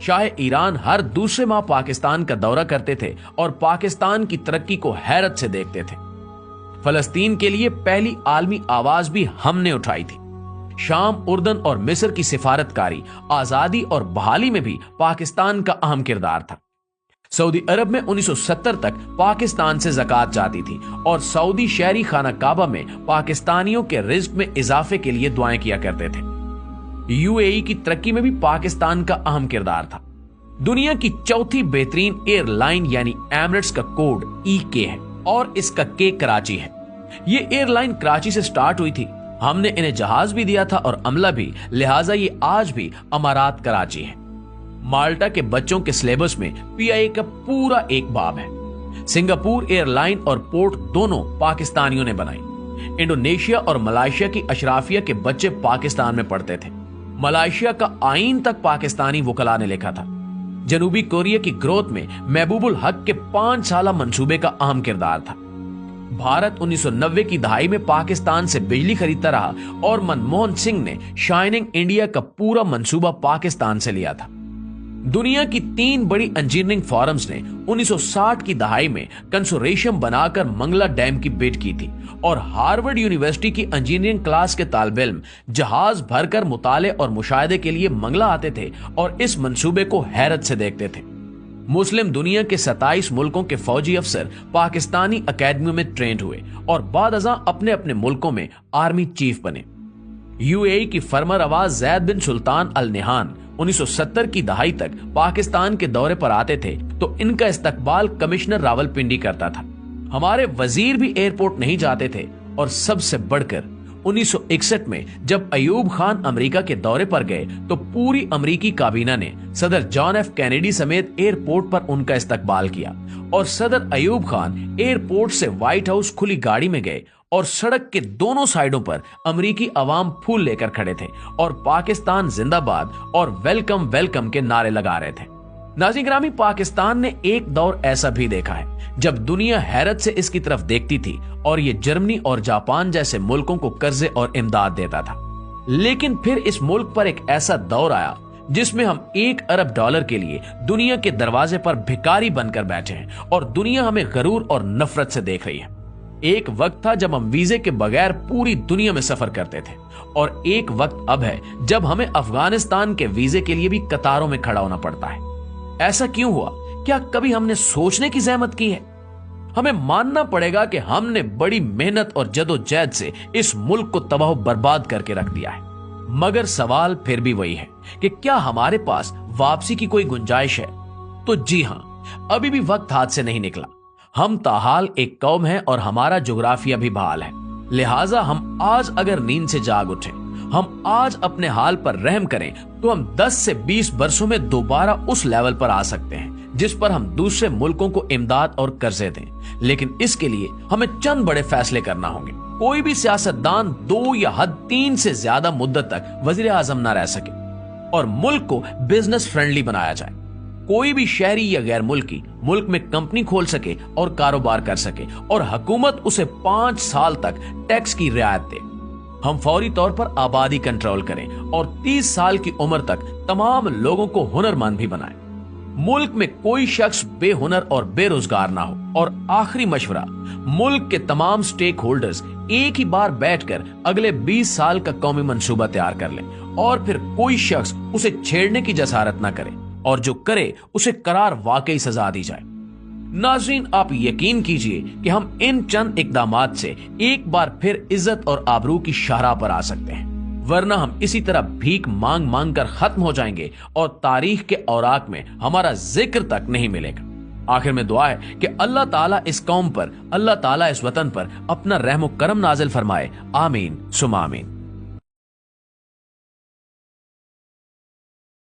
Shah Iran हर दूसरे माह पाकिस्तान का दौरा करते थे और पाकिस्तान की तरक्की को हैरत से देखते थे। फलस्तीन के लिए पहली आलमी आवाज भी हमने उठाई थी। शाम, उर्दन और मिस्र की सिफारतकारी, आजादी और बहाली में भी पाकिस्तान का अहम किरदार था। सऊदी अरब में 1970 तक पाकिस्तान से ज़कात जाती थी और सऊदी शहरी खाना काबा में पाकिस्तानियों के रिज्क में इजाफे के लिए दुआएं किया करते थे। यूएई की तरक्की में भी पाकिस्तान का अहम किरदार था। दुनिया की चौथी बेहतरीन एयरलाइन यानी एमिरेट्स का कोड EK है और इसका K कराची है। ये एयरलाइन कराची से स्टार्ट हुई थी। हमने इन्हें जहाज भी दिया था और अमला भी, लिहाजा ये आज भी अमारात कराची है। माल्टा के बच्चों के सिलेबस में PIA का पूरा एक बाब है। सिंगापुर एयरलाइन और पोर्ट दोनों पाकिस्तानियों ने बनाई। इंडोनेशिया और मलाइशिया की अशराफिया के बच्चे पाकिस्तान में पढ़ते थे। मलाइशिया का आईन तक पाकिस्तानी वकला ने लिखा था। जनूबी कोरिया की ग्रोथ में महबूबुल हक के 5 साला मंसूबे का अहम किरदार था। भारत 1990 की दहाई में पाकिस्तान से बिजली खरीदता रहा और मनमोहन सिंह ने शाइनिंग इंडिया का पूरा मंसूबा पाकिस्तान से लिया था। दुनिया की 3 बड़ी इंजीनियरिंग फॉरम्स ने 1960 की दहाई में कंसोर्शियम बनाकर मंगला डैम की बिड की थी और हार्वर्ड यूनिवर्सिटी की इंजीनियरिंग क्लास के तालिब इल्म जहाज भरकर मुताले और मुशाहिदे के लिए मंगला आते थे और इस मंसूबे को हैरत से देखते थे। मुस्लिम दुनिया के 27 मुल्कों के फौजी अफसर पाकिस्तानी अकेडमियों में ट्रेंड हुए और बाद अज़ां अपने अपने मुल्कों में आर्मी चीफ बने। यूएई की फरमर आवाज जैद बिन सुल्तान अल निहान 1970 की दहाई तक पाकिस्तान के दौरे पर आते थे तो इनका इस्तकबाल कमिश्नर रावलपिंडी करता था। हमारे वजीर भी एयरपोर्ट नहीं जाते थे और सबसे बढ़कर 1961 में जब अयूब खान अमेरिका के दौरे पर गए तो पूरी अमेरिकी काबीना ने सदर जॉन F कैनेडी समेत एयरपोर्ट पर उनका इस्तकबाल किया और सदर अयूब खान एयरपोर्ट से व्हाइट हाउस खुली गाड़ी में गए और सड़क के दोनों साइडों पर अमेरिकी अवाम फूल लेकर खड़े थे और पाकिस्तान जिंदाबाद और वेलकम वेलकम के नारे लगा रहे थे। नाज़रीन ग्रामी, पाकिस्तान ने एक दौर ऐसा भी देखा है जब दुनिया हैरत से इसकी तरफ देखती थी और ये जर्मनी और जापान जैसे मुल्कों को कर्जे और इमदाद देता था। लेकिन फिर इस मुल्क पर एक ऐसा दौर आया जिसमें हम $1 अरब के लिए दुनिया के दरवाजे पर भिखारी बनकर बैठे हैं और दुनिया हमें गरूर और नफरत से देख रही है। एक वक्त था जब हम वीजे के बगैर पूरी दुनिया में सफर करते थे और एक वक्त अब है जब हमें अफगानिस्तान के वीजे के लिए भी कतारों में खड़ा होना पड़ता है। ऐसा क्यों हुआ? क्या कभी हमने सोचने की जहमत की है? हमें मानना पड़ेगा कि हमने बड़ी मेहनत और जदोजहद से इस मुल्क को तबाह बर्बाद करके रख दिया है। मगर सवाल फिर भी वही है कि क्या हमारे पास वापसी की कोई गुंजाइश है? तो जी हां, अभी भी वक्त हाथ से नहीं निकला। हम ताहाल एक कौम है और हमारा जोग्राफिया भी बहाल है। लिहाजा हम आज अगर नींद से जाग उठे, हम आज अपने हाल पर रहम करें तो हम 10 से 20 वर्षों में दोबारा उस लेवल पर आ सकते हैं जिस पर हम दूसरे मुल्कों को इमदाद और कर्जे दें। लेकिन इसके लिए हमें चंद बड़े फैसले करना होंगे। कोई भी सियासतदान 2 या हद 3 से ज्यादा मुद्दत तक वजीर आजम ना रह सके और मुल्क को बिजनेस फ्रेंडली बनाया जाए। कोई भी शहरी या गैर मुल्की मुल्क में कंपनी खोल सके और कारोबार कर सके और हुकूमत उसे 5 साल तक टैक्स की रियायत दे। हम फौरी तौर पर आबादी कंट्रोल करें और 30 साल की उम्र तक तमाम लोगों को हुनरमंद भी बनाएं। मुल्क में कोई शख्स बेहुनर और बेरोजगार ना हो। और आखिरी मशवरा, मुल्क के तमाम स्टेक होल्डर्स एक ही बार बैठकर अगले 20 साल का कौमी मंसूबा तैयार कर लें और फिर कोई शख्स उसे छेड़ने की जसारत ना करे और जो करे उसे करार वाकई सजा दी जाए। नाज़रीन, आप यकीन कीजिए कि हम इन चंद इकदामात से एक बार फिर इज्जत और आबरू की शाहराह पर आ सकते हैं, वरना हम इसी तरह भीख मांग मांग कर खत्म हो जाएंगे और तारीख के औराक में हमारा जिक्र तक नहीं मिलेगा। आखिर में दुआ है कि अल्लाह ताला इस कौम पर, अल्लाह ताला इस वतन पर अपना रहम व करम नाजिल फरमाए। आमीन सुमा आमीन।